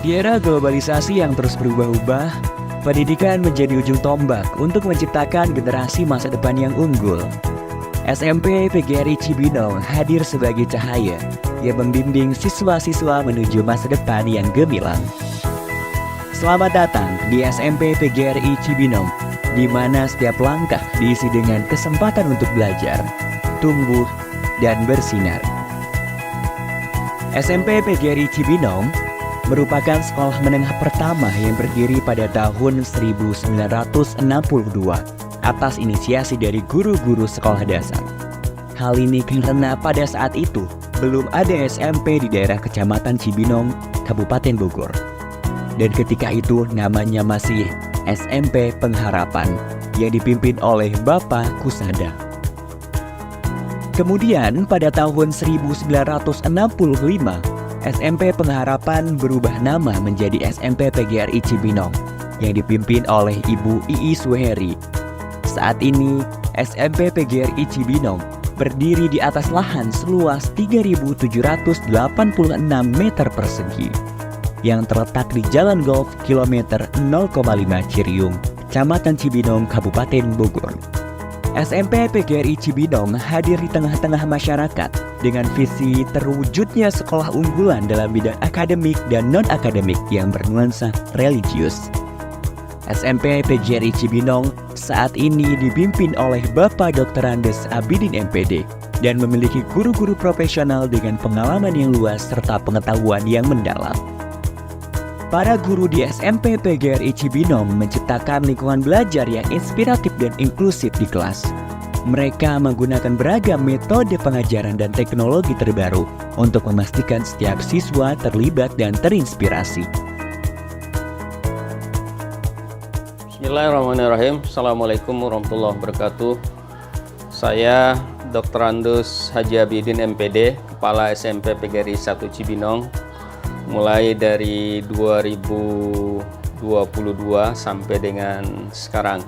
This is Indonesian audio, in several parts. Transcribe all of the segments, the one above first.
Di era globalisasi yang terus berubah-ubah, pendidikan menjadi ujung tombak untuk menciptakan generasi masa depan yang unggul. SMP PGRI Cibinong hadir sebagai cahaya yang membimbing siswa-siswa menuju masa depan yang gemilang. Selamat datang di SMP PGRI Cibinong, di mana setiap langkah diisi dengan kesempatan untuk belajar, tumbuh, dan bersinar. SMP PGRI Cibinong merupakan sekolah menengah pertama yang berdiri pada tahun 1962 atas inisiasi dari guru-guru sekolah dasar. Hal ini karena pada saat itu belum ada SMP di daerah Kecamatan Cibinong, Kabupaten Bogor. Dan ketika itu namanya masih SMP Pengharapan yang dipimpin oleh Bapak Kusada. Kemudian pada tahun 1965, SMP Pengharapan berubah nama menjadi SMP PGRI Cibinong yang dipimpin oleh Ibu Ii Suheri. Saat ini, SMP PGRI Cibinong berdiri di atas lahan seluas 3.786 meter persegi yang terletak di Jalan Golf kilometer 0,5 Ciriung, Kecamatan Cibinong, Kabupaten Bogor. SMP PGRI Cibinong hadir di tengah-tengah masyarakat dengan visi terwujudnya sekolah unggulan dalam bidang akademik dan non-akademik yang bernuansa religius. SMP PGRI Cibinong saat ini dipimpin oleh Bapak Dr. Andes Abidin MPD dan memiliki guru-guru profesional dengan pengalaman yang luas serta pengetahuan yang mendalam. Para guru di SMP PGRI Cibinong menciptakan lingkungan belajar yang inspiratif dan inklusif di kelas. Mereka menggunakan beragam metode pengajaran dan teknologi terbaru untuk memastikan setiap siswa terlibat dan terinspirasi. Bismillahirrahmanirrahim. Assalamualaikum warahmatullahi wabarakatuh. Saya Dr. Andus Haji Abidin MPD, Kepala SMP PGRI 1 Cibinong, mulai dari 2022 sampai dengan sekarang.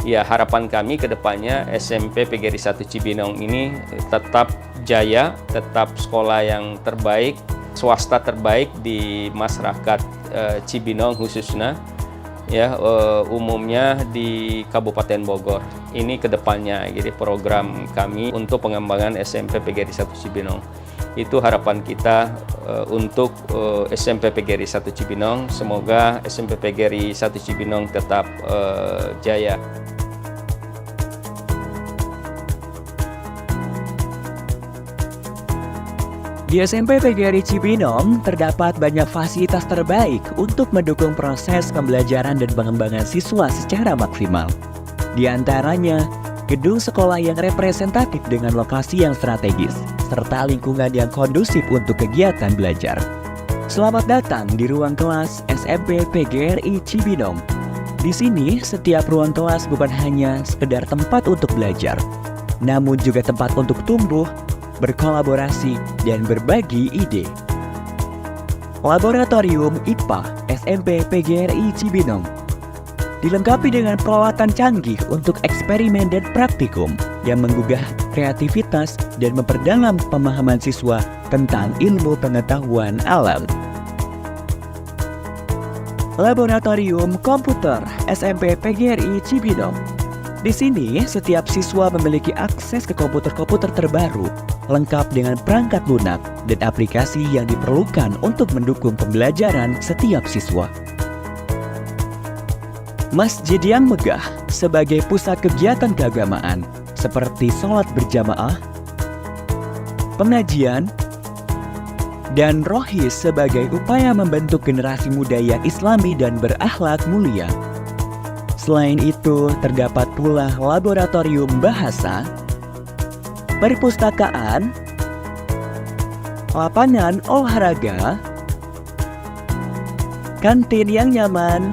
Ya, harapan kami ke depannya SMP PGRI 1 Cibinong ini tetap jaya, tetap sekolah yang terbaik, swasta terbaik di masyarakat Cibinong khususnya, ya umumnya di Kabupaten Bogor. Ini ke depannya, jadi program kami untuk pengembangan SMP PGRI 1 Cibinong. Itu harapan kita untuk SMP PGRI 1 Cibinong. Semoga SMP PGRI 1 Cibinong tetap jaya. Di SMP PGRI Cibinong terdapat banyak fasilitas terbaik untuk mendukung proses pembelajaran dan pengembangan siswa secara maksimal. Di antaranya, gedung sekolah yang representatif dengan lokasi yang strategis, serta lingkungan yang kondusif untuk kegiatan belajar. Selamat datang di ruang kelas SMP PGRI Cibinong. Di sini, setiap ruang kelas bukan hanya sekedar tempat untuk belajar, namun juga tempat untuk tumbuh, berkolaborasi, dan berbagi ide. Laboratorium IPA SMP PGRI Cibinong dilengkapi dengan peralatan canggih untuk eksperimen dan praktikum yang menggugah kreativitas dan memperdalam pemahaman siswa tentang ilmu pengetahuan alam. Laboratorium Komputer SMP PGRI Cibinong. Di sini, setiap siswa memiliki akses ke komputer-komputer terbaru, lengkap dengan perangkat lunak dan aplikasi yang diperlukan untuk mendukung pembelajaran setiap siswa. Masjid yang megah sebagai pusat kegiatan keagamaan seperti sholat berjamaah, pengajian, dan rohis sebagai upaya membentuk generasi muda yang islami dan berakhlak mulia. Selain itu, terdapat pula laboratorium bahasa, perpustakaan, lapangan olahraga, kantin yang nyaman,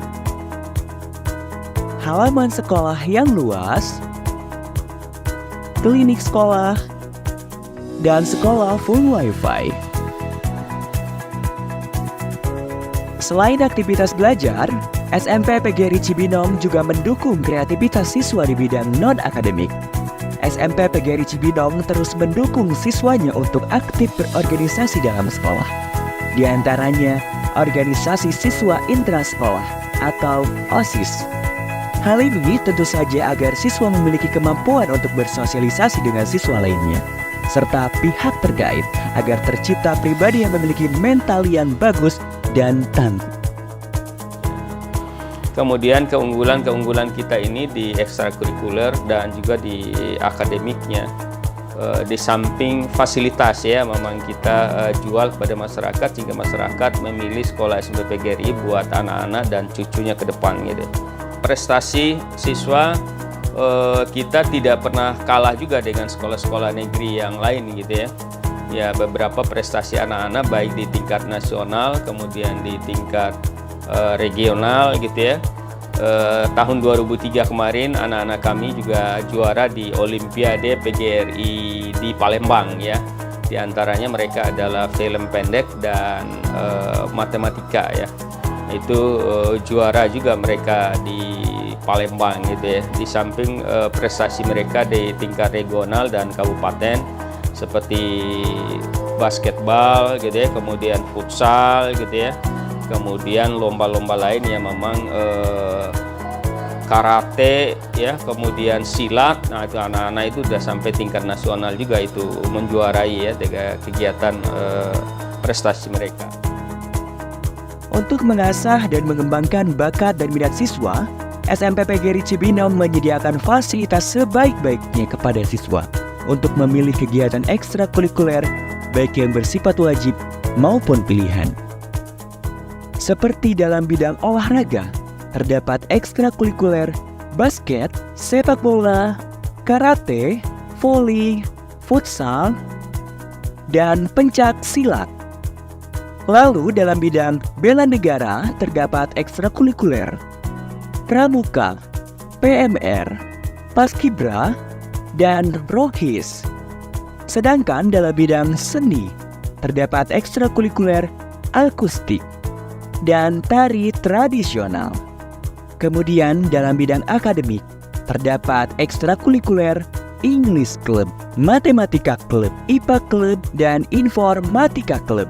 halaman sekolah yang luas, klinik sekolah, dan sekolah full wifi. Selain aktivitas belajar, SMP PGRI Cibinong juga mendukung kreativitas siswa di bidang non-akademik. SMP PGRI Cibinong terus mendukung siswanya untuk aktif berorganisasi dalam sekolah. Di antaranya, Organisasi Siswa Intrasekolah atau OSIS. Hal ini tentu saja agar siswa memiliki kemampuan untuk bersosialisasi dengan siswa lainnya, serta pihak terkait agar tercipta pribadi yang memiliki mental yang bagus dan tangguh. Kemudian keunggulan-keunggulan kita ini di ekstrakurikuler dan juga di akademiknya. Di samping fasilitas ya, memang kita jual kepada masyarakat sehingga masyarakat memilih sekolah SMP PGRI buat anak-anak dan cucunya ke depan gitu. Prestasi siswa kita tidak pernah kalah juga dengan sekolah-sekolah negeri yang lain gitu ya. Ya, beberapa prestasi anak-anak baik di tingkat nasional kemudian di tingkat regional gitu ya. Tahun 2003 kemarin anak-anak kami juga juara di Olimpiade PGRI di Palembang ya. Di antaranya mereka adalah film pendek dan matematika ya. Itu juara juga mereka di Palembang gitu ya. Di samping prestasi mereka di tingkat regional dan kabupaten seperti basketbal gitu ya, kemudian futsal gitu ya, kemudian lomba-lomba lain yang memang karate ya, kemudian silat. Nah, itu anak-anak itu sudah sampai tingkat nasional juga itu menjuarai ya dengan kegiatan prestasi mereka. Untuk mengasah dan mengembangkan bakat dan minat siswa, SMP PGRI Cibinong menyediakan fasilitas sebaik-baiknya kepada siswa untuk memilih kegiatan ekstrakurikuler baik yang bersifat wajib maupun pilihan. Seperti dalam bidang olahraga, terdapat ekstrakurikuler basket, sepak bola, karate, voli, futsal, dan pencak silat. Lalu dalam bidang bela negara terdapat ekstrakurikuler pramuka, PMR, paskibra, dan rohis. Sedangkan dalam bidang seni terdapat ekstrakurikuler akustik dan tari tradisional. Kemudian dalam bidang akademik terdapat ekstrakurikuler English Club, Matematika Club, IPA Club, dan Informatika Club.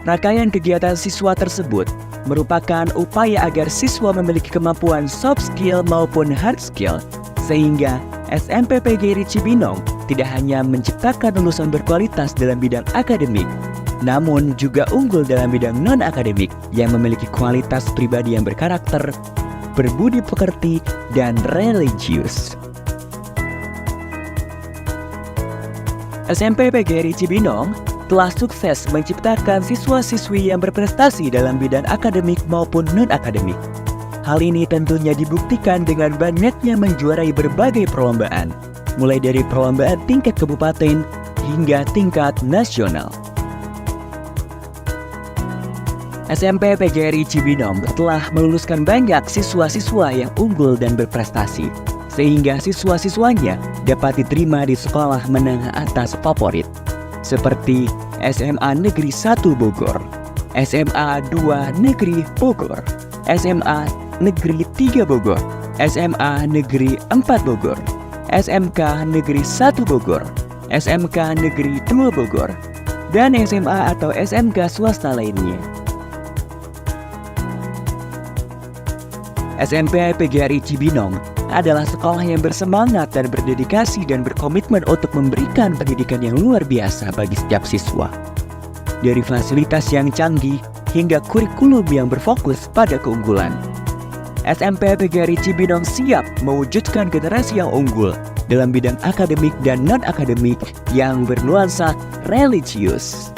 Rangkaian kegiatan siswa tersebut merupakan upaya agar siswa memiliki kemampuan soft skill maupun hard skill, sehingga SMP PGRI Cibinong tidak hanya menciptakan lulusan berkualitas dalam bidang akademik, namun juga unggul dalam bidang non-akademik yang memiliki kualitas pribadi yang berkarakter, berbudi pekerti, dan religius. SMP PGRI Cibinong telah sukses menciptakan siswa-siswi yang berprestasi dalam bidang akademik maupun non-akademik. Hal ini tentunya dibuktikan dengan banyaknya menjuarai berbagai perlombaan, mulai dari perlombaan tingkat kabupaten hingga tingkat nasional. SMP PGRI Cibinong telah meluluskan banyak siswa-siswa yang unggul dan berprestasi, sehingga siswa-siswanya dapat diterima di sekolah menengah atas favorit, seperti SMA Negeri 1 Bogor, SMA 2 Negeri Bogor, SMA Negeri 3 Bogor, SMA Negeri 4 Bogor, SMK Negeri 1 Bogor, SMK Negeri 2 Bogor, dan SMA atau SMK swasta lainnya. SMP PGRI Cibinong adalah sekolah yang bersemangat dan berdedikasi dan berkomitmen untuk memberikan pendidikan yang luar biasa bagi setiap siswa. Dari fasilitas yang canggih hingga kurikulum yang berfokus pada keunggulan. SMP PGRI Cibinong siap mewujudkan generasi yang unggul dalam bidang akademik dan non-akademik yang bernuansa religius.